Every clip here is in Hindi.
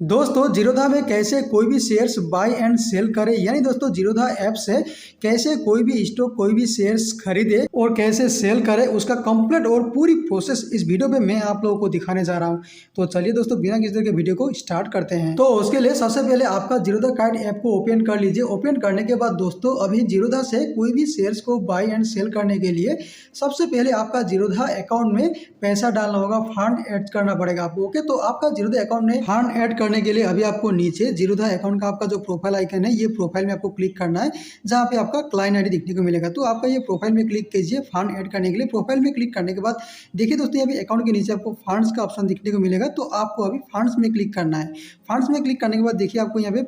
दोस्तों जीरोधा में कैसे कोई भी शेयर्स बाय एंड सेल करे, यानी दोस्तों जीरोधा ऐप से कैसे कोई भी स्टॉक कोई भी शेयर्स खरीदे और कैसे सेल करे, उसका कंप्लीट और पूरी प्रोसेस इस वीडियो में मैं आप लोगों को दिखाने जा रहा हूं। तो चलिए दोस्तों बिना किसी तरह के वीडियो को स्टार्ट करते हैं। तो उसके लिए सबसे पहले आपका जीरोधा कार्ड ऐप को ओपन कर लीजिए। ओपन करने के बाद दोस्तों अभी जीरोधा से कोई भी शेयर्स को बाय एंड सेल करने के लिए सबसे पहले आपका जीरोधा अकाउंट में पैसा डालना होगा, फंड ऐड करना पड़ेगा आपको। ओके, तो आपका जीरोधा अकाउंट में फंड ऐड करने के लिए अभी आपको नीचे जीरोधा अकाउंट का आपका जो प्रोफाइल आइकन है, ये प्रोफाइल में आपको क्लिक करना है, जहां पे आपका क्लाइंट आईडी दिखने को मिलेगा। तो आपका ये प्रोफाइल में क्लिक कीजिए फंड ऐड करने के लिए। प्रोफाइल में क्लिक करने के बाद देखिए दोस्तों यहाँ पे अकाउंट के नीचे आपको फंड्स का ऑप्शन दिखने को मिलेगा। तो आपको अभी फंड्स में क्लिक करना है। फंड्स में क्लिक करने के बाद देखिए आपको यहाँ पे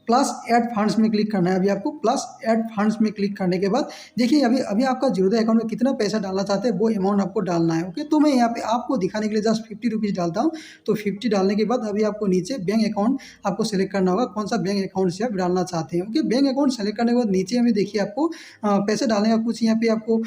प्लस ऐड फंड्स में क्लिक करना है। अभी आपको प्लस ऐड फंड्स में क्लिक करने के बाद देखिए अभी अभी आपका जीरोधा अकाउंट में कितना पैसा डालना चाहते हैं वो अमाउंट आपको डालना है। ओके, तो मैं यहाँ पे आपको दिखाने के लिए जस्ट 50 रुपीज़ डालता हूँ। तो 50 डालने के बाद अभी आपको नीचे बैंक अकाउंट आपको सेलेक्ट करना होगा, कौन सा बैंक अकाउंट से आप डालना चाहते हैं। ओके, बैंक अकाउंट सेलेक्ट करने के बाद नीचे हमें देखिए आपको पैसे डालने का कुछ यहाँ पे आपको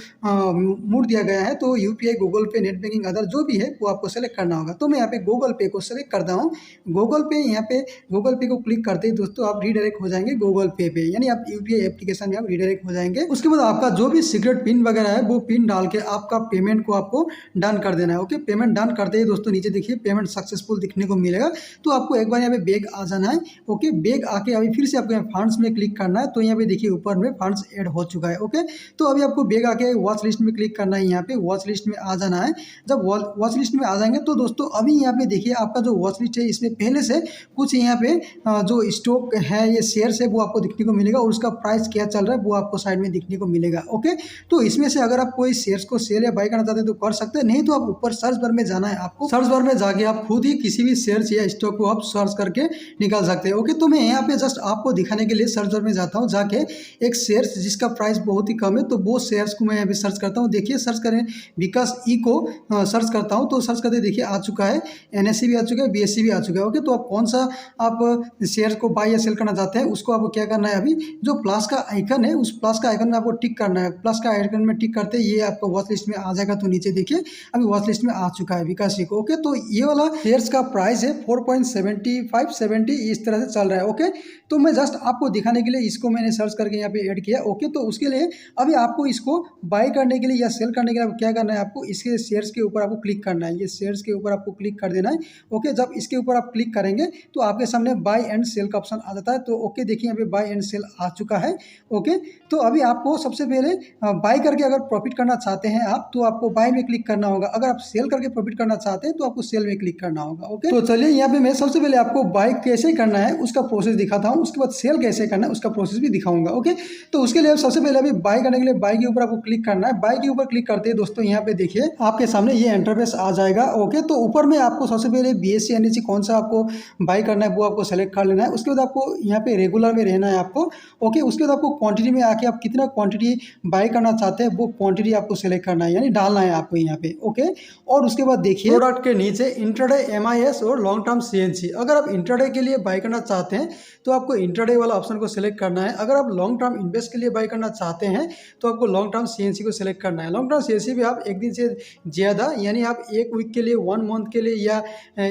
मूड दिया गया है। तो यूपीआई, गूगल पे, नेट बैंकिंग, अदर जो भी है वो आपको सेलेक्ट करना होगा। तो मैं यहाँ पे गूगल पे को सेलेक्ट करता हूँ। गूगल पे, यहाँ पे गूगल पे को क्लिक करते ही दोस्तों आप रीडायरेक्ट हो जाएंगे गूगल पे पे, यानी आप यूपीआई एप्लीकेशन में आप रीडायरेक्ट हो जाएंगे। उसके बाद आपका जो भी सीक्रेट पिन वगैरह है वो पिन डाल के आपका पेमेंट को आपको डन कर देना है। ओके, पेमेंट डन करते ही दोस्तों नीचे देखिए पेमेंट सक्सेसफुल दिखने को मिलेगा। तो आपको एक बार यहाँ पे बैग आ जाना है। ओके, बैग आके अभी फिर से आपको यहाँ फंड्स में क्लिक करना है। तो यहाँ पे देखिए ऊपर में फंड्स ऐड हो चुका है। ओके, तो अभी आपको बैग आके वॉच लिस्ट में क्लिक करना है। यहाँ पे वॉच लिस्ट में आ जाना है। जब वॉच लिस्ट में आ जाएंगे तो दोस्तों अभी यहाँ पे देखिए आपका जो वॉच लिस्ट है इसमें पहले से कुछ यहाँ पे जो स्टॉक है, ये शेयर्स है वो आपको दिखने को मिलेगा और उसका प्राइस क्या चल रहा है वो आपको साइड में दिखने को मिलेगा। ओके, तो इसमें से अगर आप कोई शेयर्स को सेल या बाय करना चाहते हैं तो कर सकते हैं, नहीं तो आप ऊपर सर्च बार में जाना है। आपको सर्च बार में जाके आप खुद ही किसी भी शेयर्स या स्टॉक को आप सर्च करके निकाल सकते हैं। ओके, तो मैं यहाँ पे जस्ट आपको दिखाने के लिए सर्च बार में जाता हूँ। जाके एक शेयर्स जिसका प्राइस बहुत ही कम है तो वो शेयर्स को मैं यहाँ पे सर्च करता हूँ। देखिए सर्च करें विकास ई को सर्च करता हूँ। तो सर्च करते देखिए आ चुका है, एनएससी भी आ चुका है, बीएससी भी आ चुका है। ओके, तो आप कौन सा आप शेयर को बाय या सेल करना चाहते हैं उसको आपको क्या करना है, अभी जो प्लस का आइकन है उस प्लस का आइकन में आपको टिक करना है। प्लस का आइकन में टिक करते ये आपको वॉच लिस्ट में आ जाएगा। तो नीचे देखिए अभी वॉच लिस्ट में आ चुका है विकास को। ओके, तो ये वाला शेयर्स का प्राइस है 4.7570 इस तरह से चल रहा है। ओके, तो मैं जस्ट आपको दिखाने के लिए इसको मैंने सर्च करके यहाँ पे ऐड किया। ओके, तो उसके लिए अभी आपको इसको बाय करने के लिए या सेल करने के लिए क्या करना है, आपको इसके शेयर्स के ऊपर आपको क्लिक करना है। ये शेयर्स के ऊपर आपको क्लिक कर देना है। ओके, जब इसके ऊपर आप क्लिक करेंगे तो आपके सामने बाय एंड सेल का ऑप्शन आ जाता है। तो ओके देखिए यहाँ पे बाय एंड सेल आ चुका है। ओके, तो अभी आपको सबसे पहले बाय करके अगर प्रॉफिट करना चाहते हैं आप तो आपको बाय में क्लिक करना होगा। अगर आप सेल करके प्रॉफिट करना चाहते हैं तो आपको सेल में क्लिक करना होगा। ओके, तो चलिए यहाँ पे मैं सबसे पहले आपको बाय कैसे करना है उसका प्रोसेस दिखाता हूँ, उसके बाद सेल कैसे करना है उसका प्रोसेस भी दिखाऊंगा। ओके, तो उसके लिए सबसे पहले अभी बाय करने के लिए बाय के ऊपर आपको क्लिक करना है। बाय के ऊपर क्लिक करते हैं दोस्तों यहाँ पे देखिए आपके सामने ये इंटरफेस आ जाएगा। ओके, तो ऊपर में आपको सबसे पहले बीएससी एनएससी कौन सा आपको बाय करना है वो आपको सेलेक्ट कर लेना है। उसके बाद आपको यहाँ पे रेगुलर में रहना है आपको। ओके, उसके बाद आपको क्वांटिटी में आके आप कितना क्वांटिटी बाय करना चाहते हैं वो क्वांटिटी आपको सेलेक्ट करना है, यानी डालना है आपको यहाँ पे। ओके, और उसके बाद देखिए प्रोडक्ट के नीचे इंट्राडे एमआईएस और लॉन्ग टर्म सीएनसी। अगर आप इंट्राडे के लिए बाय करना चाहते हैं तो आपको इंट्राडे वाला ऑप्शन को सिलेक्ट करना है। अगर आप लॉन्ग टर्म इन्वेस्ट के लिए बाय करना चाहते हैं तो आपको लॉन्ग टर्म सीएनसी को सिलेक्ट करना है। लॉन्ग टर्म सीएनसी भी आप एक दिन से ज़्यादा, यानी आप एक वीक के लिए, 1 मंथ के लिए या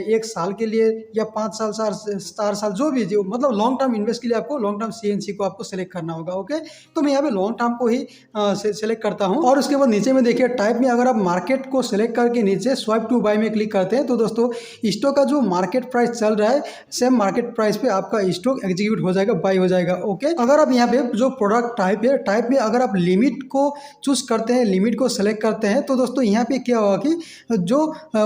1 साल के लिए या 5 साल 4 साल जो भी मतलब लॉन्ग टर्म इन्वेस्ट के लिए आपको लॉन्ग टर्म सीएनसी को आपको सेलेक्ट करना होगा। ओके, तो मैं यहाँ पे लॉन्ग टर्म को ही सेलेक्ट करता हूँ। और उसके बाद नीचे में देखिए टाइप में अगर आप मार्केट को सेलेक्ट करके नीचे स्वाइप टू बाय में क्लिक करते हैं तो दोस्तों स्टॉक का जो मार्केट प्राइस चल रहा है सेम मार्केट प्राइस पे आपका स्टॉक एग्जीक्यूट हो जाएगा, बाय हो जाएगा। ओके, अगर आप यहाँ पे जो प्रोडक्ट टाइप है, टाइप में अगर आप लिमिट को चूज करते हैं, लिमिट को सेलेक्ट करते हैं तो दोस्तों यहाँ पे क्या होगा कि जो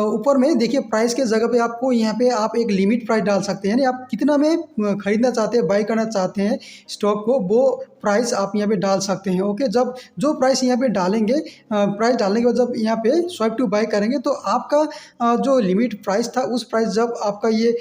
ऊपर में देखिए प्राइस के जगह पे आपको यहाँ पे आप एक लिमिट प्राइस डाल सकते हैं, यानी आप कितना में खरीदना चाहते हैं, बाय करना चाहते हैं स्टॉक को, वो प्राइस आप यहाँ पे डाल सकते हैं। ओके, जब जो प्राइस यहाँ पे डालेंगे, प्राइस डालने के बाद जब यहाँ पे स्वाइप टू बाय करेंगे तो आपका जो लिमिट प्राइस था उस प्राइस जब आपका ये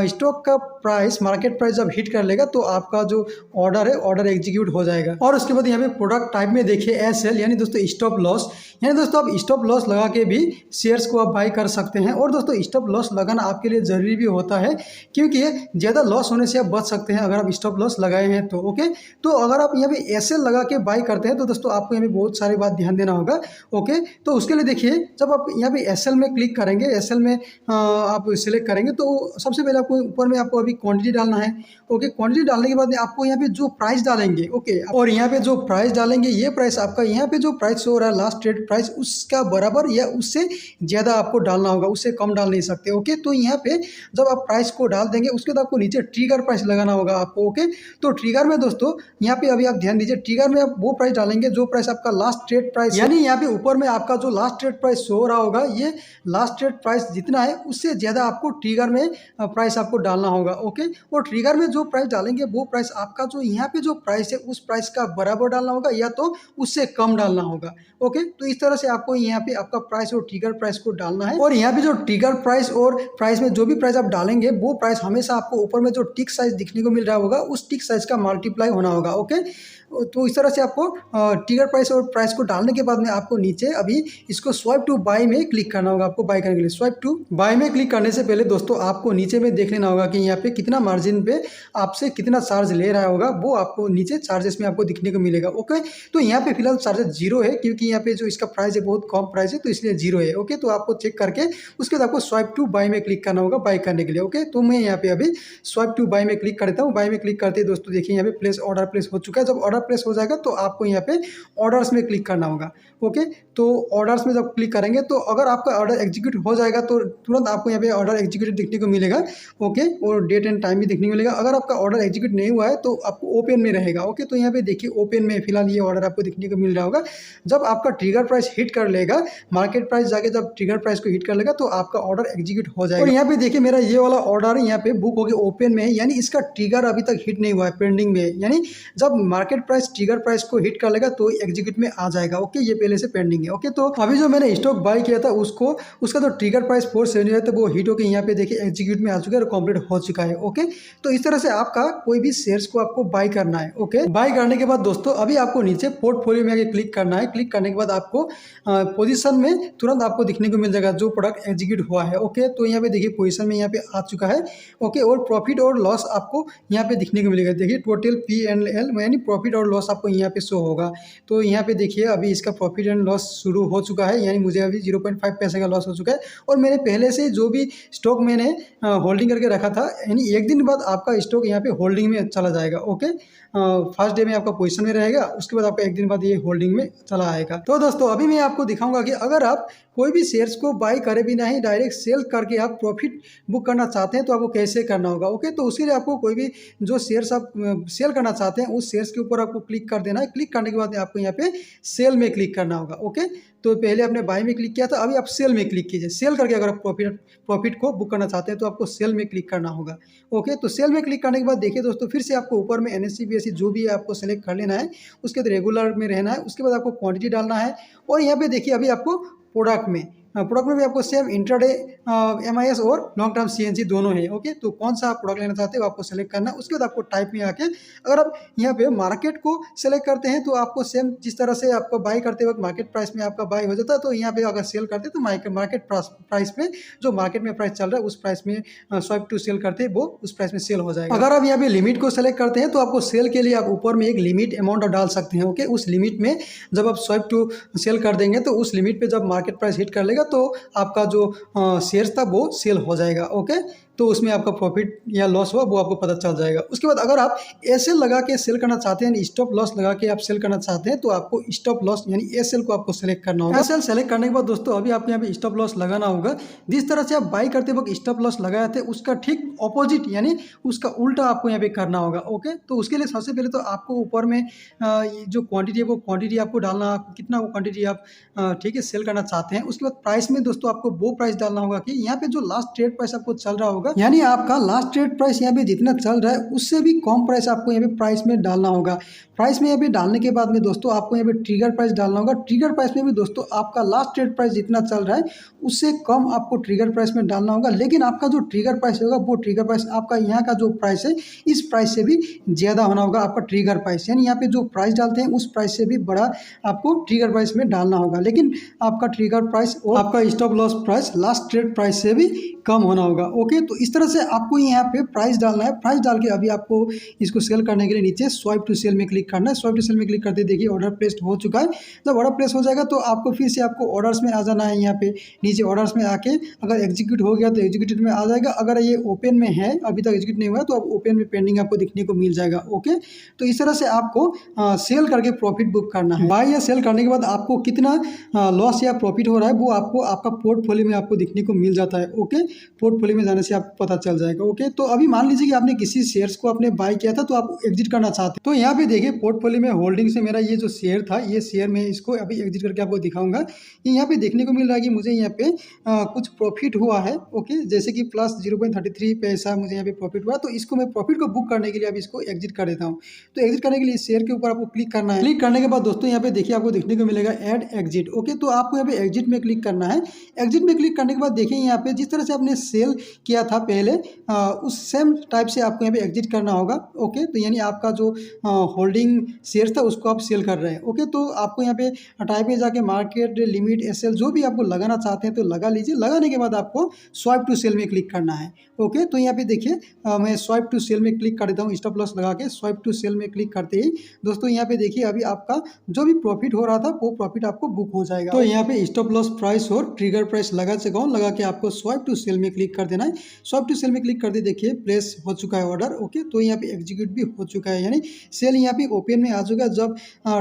स्टॉक का प्राइस मार्केट प्राइस जब हिट कर लेगा तो आपका जो ऑर्डर है ऑर्डर एग्जीक्यूट हो जाएगा। और उसके बाद यहाँ पे प्रोडक्ट टाइप में देखिए एसएल, यानी दोस्तों स्टॉप लॉस, यानी दोस्तों आप स्टॉप लॉस लगा के भी शेयर्स को आप बाय कर सकते हैं। और दोस्तों स्टॉप लॉस लगाना आपके लिए ज़रूरी भी होता है क्योंकि ज़्यादा लॉस होने से आप बच सकते हैं अगर आप स्टॉप लॉस लगाए हैं तो। ओके, तो अगर आप यहाँ पे एसएल लगा के बाई करते हैं तो दोस्तों आपको यहाँ पे बहुत सारी बात ध्यान देना होगा। ओके, तो उसके लिए देखिए, जब आप यहाँ पे एसएल में क्लिक करेंगे, एसएल में आप सिलेक्ट करेंगे तो सबसे पहले आपको ऊपर में आपको अभी क्वांटिटी डालना है। ओके, क्वांटिटी डालने के बाद आपको यहाँ पे जो प्राइस डालेंगे, ओके, और यहाँ पे जो प्राइस डालेंगे, ये प्राइस आपका यहाँ पे जो प्राइस हो रहा है लास्ट ट्रेड प्राइस, उसका बराबर या उससे ज़्यादा आपको डालना होगा, उससे कम डाल नहीं सकते। ओके, तो यहाँ पे जब आप प्राइस को डाल देंगे उसके बाद आपको नीचे ट्रिगर प्राइस लगाना होगा आपको। ओके, तो ट्रिगर में दोस्तों यहाँ पे अभी आप ध्यान दीजिए, ट्रिगर में आप वो प्राइस डालेंगे जो प्राइस आपका लास्ट ट्रेड प्राइस, यानी यहाँ पे ऊपर में आपका जो लास्ट ट्रेड प्राइस शो हो रहा होगा, ये लास्ट ट्रेड प्राइस जितना है उससे ज़्यादा आपको ट्रिगर में प्राइस आपको डालना होगा। ओके, और ट्रिगर में जो प्राइस डालेंगे वो प्राइस आपका जो यहाँ पे जो प्राइस है उस प्राइस का बराबर डालना होगा या तो उससे कम डालना होगा। ओके, तो इस तरह से आपको यहाँ पे आपका प्राइस और ट्रिगर प्राइस को डालना है। और यहाँ पे जो ट्रिगर प्राइस और प्राइस में जो भी प्राइस आप डालेंगे वो प्राइस हमेशा आपको ऊपर में जो टिक साइज दिखने को मिल रहा होगा उस टिक साइज का मल्टीप्लाई होना होगा। ओके, तो इस तरह से आपको ट्रिगर प्राइस और प्राइस को डालने के बाद में आपको नीचे अभी इसको स्वाइप टू बाय में क्लिक करना होगा। आपको बाय करने के लिए स्वाइप टू बाय में क्लिक करने से पहले दोस्तों आपको नीचे में देख लेना होगा कि यहाँ पे कितना मार्जिन पे आपसे कितना चार्ज ले रहा होगा, वो आपको नीचे चार्जेस में आपको दिखने को मिलेगा। ओके, तो यहाँ पे फिलहाल चार्जेस जीरो है क्योंकि यहाँ पे जो इसका प्राइस है बहुत कम प्राइस है तो इसलिए जीरो है। ओके, तो आपको चेक करके उसके बाद आपको स्वाइप टू बाय में क्लिक करना होगा बाय करने के लिए। ओके, तो मैं यहाँ पे अभी स्वाइप टू बाय में क्लिक करता हूँ। बाय में क्लिक करते दोस्तों देखिए यहाँ पे प्लेस ऑर्डर प्लेस हो चुका है। जब ऑर्डर प्लेस हो जाएगा तो आपको यहाँ पे ऑर्डर्स में क्लिक करना होगा। ओके, तो ऑर्डर्स में जब क्लिक करेंगे तो अगर आपका ऑर्डर एग्जीक्यूट हो जाएगा तो तुरंत आपको यहाँ पे ऑर्डर एग्जीक्यूट दिखने को मिलेगा। ओके, और डेट एंड टाइम भी दिखने को मिलेगा। अगर आपका ऑर्डर एग्जीक्यूट नहीं हुआ है तो आपको ओपन में रहेगा। ओके, तो यहाँ पे देखिए ओपन में फिलहाल ये ऑर्डर आपको दिखने को मिल रहा होगा। जब आपका ट्रिगर प्राइस हिट कर लेगा, मार्केट प्राइस जाके जब ट्रिगर प्राइस को हिट कर लेगा तो आपका ऑर्डर एग्जीक्यूट हो जाएगा। और यहाँ पे देखिए मेरा ये वाला ऑर्डर यहाँ पे बुक हो गया ओपन में, यानी इसका ट्रिगर अभी तक हिट नहीं हुआ है, पेंडिंग में है। यानी जब मार्केट प्राइस ट्रिगर प्राइस को हिट कर लेगा तो एग्जीक्यूट में आ जाएगा। ओके, ये पहले से पेंडिंग है। ओके, तो अभी जो मैंने स्टॉक बाय किया था उसका जो ट्रिगर प्राइस 470 है तो वो हिट होकर यहाँ पे देखिए एग्जीक्यूट में आ चुका है और कंप्लीट हो चुका है। ओके, तो इस तरह से आपका कोई भी शेयर्स को आपको बाय करना है। ओके, बाय करने के बाद दोस्तों अभी आपको नीचे पोर्टफोलियो में आके क्लिक करना है। क्लिक करने के बाद आपको पोजीशन में तुरंत आपको दिखने को मिल जाएगा जो प्रोडक्ट एग्जीक्यूट हुआ है। ओके, तो यहाँ पे देखिए पोजीशन में यहाँ पे आ चुका है। ओके, और प्रॉफिट और लॉस आपको यहाँ पे दिखने को मिलेगा। देखिए टोटल P&L यानी प्रॉफिट और लॉस आपको यहाँ पे शो होगा। तो यहाँ पे देखिए अभी इसका प्रॉफिट एंड लॉस शुरू हो चुका है, यानी मुझे अभी 0.5 पैसे का लॉस हो चुका है। और मैंने पहले से जो भी स्टॉक मैंने होल्डिंग करके रखा था, यानी एक दिन बाद आपका स्टॉक यहाँ पे होल्डिंग में चला जाएगा। ओके, फर्स्ट डे में आपका पोजीशन में रहेगा, उसके बाद आपका एक दिन बाद ये होल्डिंग में चला आएगा। तो दोस्तों अभी मैं आपको दिखाऊंगा कि अगर आप कोई भी शेयर्स को बाय करे भी नहीं, डायरेक्ट सेल करके आप प्रॉफिट बुक करना चाहते हैं तो आपको कैसे करना होगा। ओके, तो उसके लिए आपको कोई भी जो शेयर्स आप सेल करना चाहते हैं उस शेयर्स के ऊपर आपको क्लिक कर देना है। क्लिक करने के बाद आपको यहाँ पे सेल में क्लिक करना होगा। ओके, तो पहले आपने बाय में क्लिक किया था, अभी आप सेल में क्लिक कीजिए। सेल करके अगर आप प्रॉफिट को बुक करना चाहते हैं तो आपको सेल में क्लिक करना होगा। ओके, तो सेल में क्लिक करने के बाद देखिए दोस्तों फिर से आपको ऊपर में NSE BSE जो भी है आपको सेलेक्ट कर लेना है, उसके बाद रेगुलर में रहना है, उसके बाद आपको क्वांटिटी डालना है। और यहाँ पे देखिए अभी आपको प्रोडक्ट में भी आपको सेम इंट्राडे MIS और लॉन्ग टर्म CNC दोनों है। ओके, तो कौन सा आप प्रोडक्ट लेना चाहते हो आपको सेलेक्ट करना है। उसके बाद आपको टाइप में आके अगर आप यहाँ पे मार्केट को सेलेक्ट करते हैं तो आपको सेम जिस तरह से आपको बाय करते वक्त मार्केट प्राइस में आपका बाय हो जाता है, तो यहाँ पे अगर सेल करते हैं तो मार्केट प्राइस में जो मार्केट में प्राइस चल रहा है उस प्राइस में स्वाइप टू सेल करते हैं वो उस प्राइस में सेल हो जाएगा। अगर आप यहाँ पे लिमिट को सेलेक्ट करते हैं तो आपको सेल के लिए आप ऊपर में एक लिमिट अमाउंट डाल सकते हैं। ओके, उस लिमिट में जब आप स्वाइप टू सेल कर देंगे तो उस लिमिट पे जब मार्केट प्राइस हिट कर लेगा तो आपका जो शेयर्स था वो सेल हो जाएगा। ओके, तो उसमें आपका प्रॉफिट या लॉस हुआ वो आपको पता चल जाएगा। उसके बाद अगर आप एसएल लगा के सेल करना चाहते हैं, स्टॉप लॉस लगा के आप सेल करना चाहते हैं तो आपको स्टॉप लॉस यानी एसएल को आपको सेलेक्ट करना होगा। एसएल सेलेक्ट करने के बाद दोस्तों अभी आपको यहाँ पे स्टॉप लॉस लगाना होगा। जिस तरह से आप बाई करते वक्त स्टॉप लॉस लगाए थे उसका ठीक ऑपोजिट यानी उसका उल्टा आपको यहाँ पे करना होगा। ओके, तो उसके लिए सबसे पहले तो आपको ऊपर में जो क्वांटिटी है वो क्वांटिटी आपको डालना, कितना वो क्वांटिटी आप ठीक है सेल करना चाहते हैं। उसके बाद प्राइस में दोस्तों आपको वो प्राइस डालना होगा कि यहाँ पे जो लास्ट ट्रेड प्राइस आपको चल रहा होगा, यानी आपका लास्ट ट्रेड प्राइस यहाँ पे जितना चल रहा है उससे भी कम प्राइस आपको यहाँ पे प्राइस में डालना होगा। प्राइस में यहाँ पे डालने के बाद में दोस्तों आपको यहाँ पे ट्रिगर प्राइस डालना होगा। ट्रिगर प्राइस में भी दोस्तों आपका लास्ट ट्रेड प्राइस जितना चल रहा है उससे कम आपको ट्रिगर प्राइस में डालना होगा, लेकिन आपका जो ट्रिगर प्राइस होगा वो ट्रिगर प्राइस आपका यहाँ का जो प्राइस है इस प्राइस से भी ज़्यादा होना होगा आपका ट्रिगर प्राइस, यानी यहाँ पे जो प्राइस डालते हैं उस प्राइस से भी बड़ा आपको ट्रिगर प्राइस में डालना होगा, लेकिन आपका ट्रिगर प्राइस और आपका stop loss price last trade price से भी कम होना होगा। ओके, तो इस तरह से आपको यहाँ पे प्राइस डालना है। प्राइस डाल के अभी आपको इसको सेल करने के लिए नीचे स्वाइप टू सेल में क्लिक करना है। स्वाइप टू सेल में क्लिक करते देखिए ऑर्डर प्लेस्ड हो चुका है। जब ऑर्डर प्लेस हो जाएगा तो आपको फिर से आपको ऑर्डर्स में आ जाना है। यहाँ पे नीचे ऑर्डर्स में आके अगर एग्जीक्यूट हो गया तो एग्जीक्यूटेड में आ जाएगा। अगर ये ओपन में है, अभी तक एग्जीक्यूट नहीं हुआ, तो अब ओपन में पेंडिंग आपको दिखने को मिल जाएगा। ओके, तो इस तरह से आपको सेल करके प्रॉफिट बुक करना है। बाय या सेल करने के बाद आपको कितना लॉस या प्रॉफिट हो रहा है वो आपको आपका पोर्टफोलियो में आपको दिखने को मिल जाता है। ओके, पोर्टफोलियो में जाने से आपको पता चल जाएगा। ओके, तो अभी मान लीजिए कि आपने किसी शेयर्स को आपने बाय किया था तो आप एग्जिट करना चाहते हैं, तो यहाँ पे देखिए पोर्टफोलियो में होल्डिंग से मेरा ये जो शेयर था, ये शेयर में इसको अभी एग्जिट करके आपको दिखाऊंगा। ये यहाँ पे देखने को मिल रहा है कि मुझे यहाँ पे कुछ प्रॉफिट हुआ है। ओके, जैसे कि प्लस 0.33 पैसा मुझे यहाँ पे प्रॉफिट हुआ, तो इसको मैं प्रॉफिट को बुक करने के लिए अब इसको एग्जिट कर देता हूँ। तो एग्जिट करने के लिए शेयर के ऊपर आपको क्लिक करना है। क्लिक करने के बाद दोस्तों यहाँ पे देखिए आपको देखने को मिलेगा ऐड एग्जिट। ओके, तो आपको यहाँ पे एग्जिट में क्लिक करना है। एग्जिट में क्लिक करने के बाद देखिए यहाँ पे जिस तरह से आपने सेल किया था पहले, उस सेम टाइप से आपको यहाँ पे एग्जिट करना होगा। ओके, तो यानी आपका जो होल्डिंग शेयर था उसको आप सेल कर रहे हैं। ओके, तो आपको यहाँ पे टाइप में जाके मार्केट लिमिट एसएल जो भी आपको लगाना चाहते हैं तो लगा लीजिए। लगाने के बाद आपको स्वाइप टू सेल में क्लिक करना है। ओके, तो यहाँ पे देखिए मैं स्वाइप टू सेल में क्लिक कर देता हूँ। स्टॉप लॉस लगा के स्वाइप टू सेल में क्लिक करते ही दोस्तों यहाँ पे देखिए अभी आपका जो भी प्रॉफिट हो रहा था वो प्रॉफिट आपको बुक हो जाएगा। तो यहाँ पे स्टॉप लॉस प्राइस और ट्रिगर प्राइस लगा चुका हूँ। लगा के आपको स्वाइप टू सेल में क्लिक कर देना है। स्वाइप टू सेल में क्लिक करते देखिए प्लेस हो चुका है ऑर्डर। ओके, तो यहाँ पे एग्जीक्यूट भी हो चुका है, यानी सेल यहाँ पे ओपन में आ चुका है। जब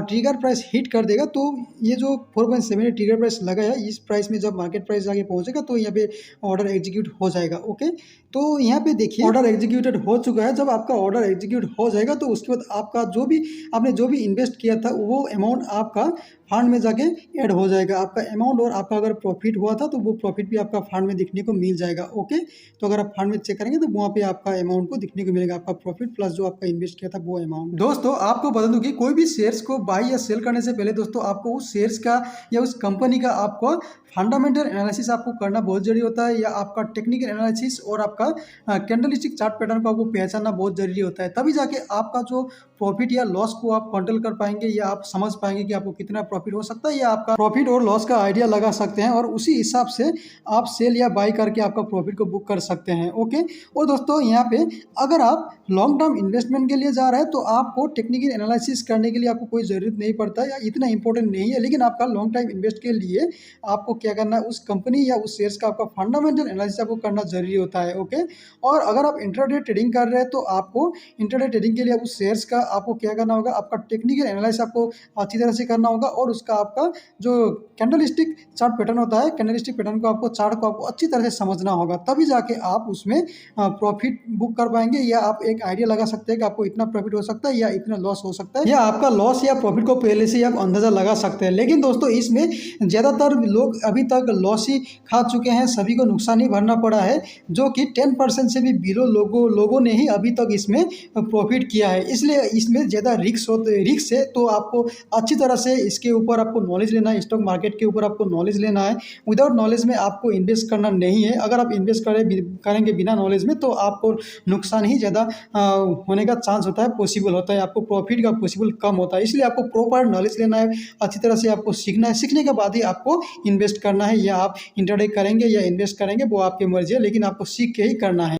ट्रिगर प्राइस हिट कर देगा तो ये जो 4.7 ट्रिगर प्राइस लगा है, इस प्राइस में जब मार्केट प्राइस आगे पहुंचेगा तो यहाँ पे ऑर्डर एग्जीक्यूट हो जाएगा। ओके, तो यहाँ पे देखिए ऑर्डर एग्जीक्यूटेड हो चुका है। जब आपका ऑर्डर एग्जीक्यूट हो जाएगा तो उसके बाद आपका आपने जो भी इन्वेस्ट किया था वो अमाउंट आपका फंड में जाके ऐड हो जाएगा। आपका अमाउंट और आपका अगर प्रॉफिट हुआ था तो वो प्रॉफिट भी आपका फंड में दिखने को मिल जाएगा। ओके, तो अगर आप फंड में चेक करेंगे तो वहाँ पे आपका अमाउंट को दिखने को मिलेगा, आपका प्रॉफिट प्लस जो आपका इन्वेस्ट किया था वो अमाउंट। दोस्तों आपको बता दूं कि कोई भी शेयर्स को बाय या सेल करने से पहले दोस्तों आपको उस शेयर्स का या उस कंपनी का आपको फंडामेंटल एनालिसिस आपको करना बहुत जरूरी होता है, या आपका टेक्निकल एनालिसिस और आपका कैंडलस्टिक चार्ट पैटर्न को आपको पहचानना बहुत जरूरी होता है। तभी जाके आपका जो प्रॉफिट या लॉस को आप कंट्रोल कर पाएंगे, या आप समझ पाएंगे कि आपको कितना प्रॉफिट हो सकता है, या आपका प्रॉफिट और लॉस का आइडिया लगा सकते हैं और उसी हिसाब से आप सेल या बाई करके आपका प्रॉफिट को बुक कर सकते हैं। ओके, और दोस्तों यहाँ पे अगर आप लॉन्ग टर्म इन्वेस्टमेंट के लिए जा रहे हैं तो आपको टेक्निकल एनालिसिस करने के लिए आपको कोई ज़रूरत नहीं पड़ता या इतना इंपॉर्टेंट नहीं है। लेकिन आपका लॉन्ग टाइम इन्वेस्ट के लिए आपको क्या करना है, उस कंपनी या उस शेयर्स का आपका फंडामेंटल एनालिसिस आपको करना जरूरी होता है। ओके, और अगर आप इंट्राडे ट्रेडिंग कर रहे हैं तो आपको इंट्राडे ट्रेडिंग के लिए उस शेयर्स का आपको क्या करना होगा, आपका टेक्निकल एनालिसिस आपको अच्छी तरह से करना होगा, और उसका आपका जो कैंडलस्टिक चार्ट पैटर्न होता है, कैंडलस्टिक पैटर्न को आपको चार्ट को आपको अच्छी तरह से समझना होगा। तभी जाके आप उसमें प्रॉफिट बुक कर पाएंगे, या आप एक आइडिया लगा सकते हैं कि आपको इतना प्रॉफिट हो सकता है या इतना लॉस हो सकता है, या आपका लॉस या प्रॉफिट को पहले से ही आप अंदाजा लगा सकते हैं। लेकिन दोस्तों इसमें ज़्यादातर लोग अभी तक लॉस ही खा चुके हैं, सभी को नुकसान ही भरना पड़ा है, जो कि 10% से भी बिलो लोगों ने ही अभी तक इसमें प्रॉफिट किया है। इसलिए इसमें ज़्यादा रिस्क है, तो आपको अच्छी तरह से इसके ऊपर आपको नॉलेज लेना है, स्टॉक मार्केट के ऊपर आपको नॉलेज लेना है। विदाउट नॉलेज में आपको इन्वेस्ट करना नहीं है। अगर आप इन्वेस्ट करेंगे बिना नॉलेज में तो आपको नुकसान ही ज़्यादा होने का चांस होता है, पॉसिबल होता है, आपको प्रॉफिट का पॉसिबल कम होता है। इसलिए आपको प्रॉपर नॉलेज लेना है, अच्छी तरह से आपको सीखना है, सीखने के बाद ही आपको इन्वेस्ट करना है। या आप इंट्राडे करेंगे या इन्वेस्ट करेंगे वो आपकी मर्जी है, लेकिन आपको सीख के ही करना है।